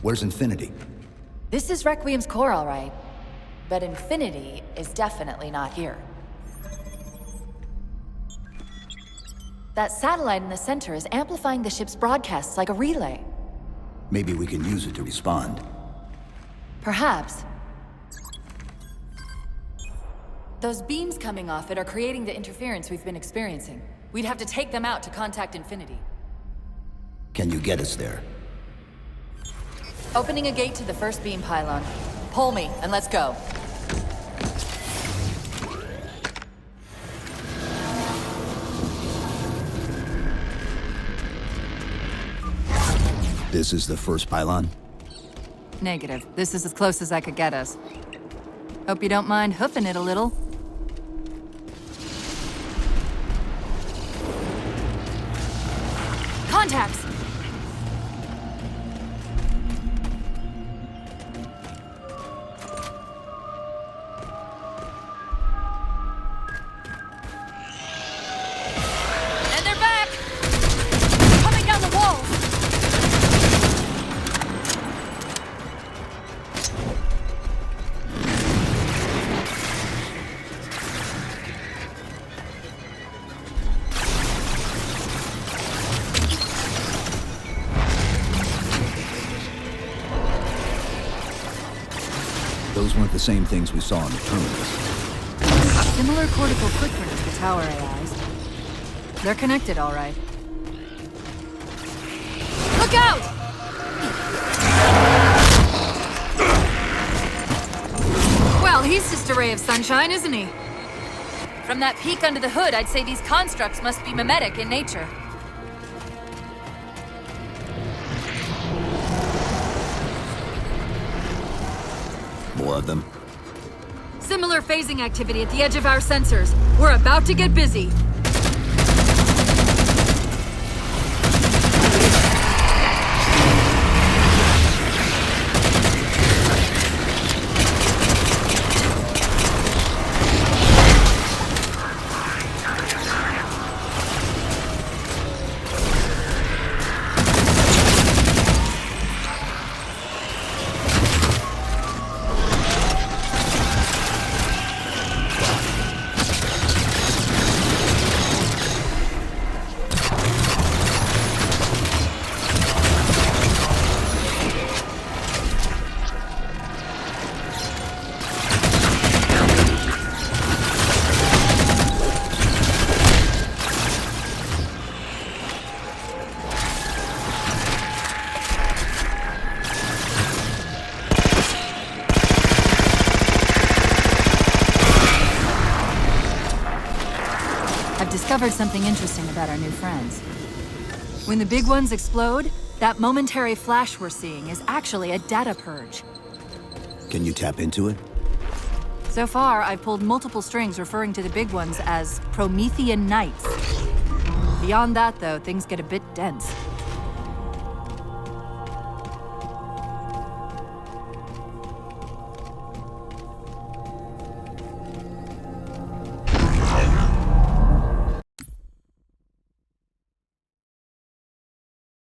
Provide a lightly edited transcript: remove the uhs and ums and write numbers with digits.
Where's Infinity? This is Requiem's core, all right. But Infinity is definitely not here. That satellite in the center is amplifying the ship's broadcasts like a relay. Maybe we can use it to respond. Perhaps. Those beams coming off it are creating the interference we've been experiencing. We'd have to take them out to contact Infinity. Can you get us there? Opening a gate to the first beam pylon. Pull me, and let's go. This is the first pylon? Negative. This is as close as I could get us. Hope you don't mind hoofing it a little. Contacts! And they're back! Coming down the wall! Those weren't the same things we saw in the terminals. Similar cortical footprint to the tower AIs. They're connected, all right. Look out! Well, he's just a ray of sunshine, isn't he? From that peek under the hood, I'd say these constructs must be mimetic in nature. More of them. Similar phasing activity at the edge of our sensors. We're about to get busy. Discovered something interesting about our new friends. When the big ones explode, that momentary flash we're seeing is actually a data purge. Can you tap into it? So far, I've pulled multiple strings referring to the big ones as Promethean Knights. Beyond that, though, things get a bit dense.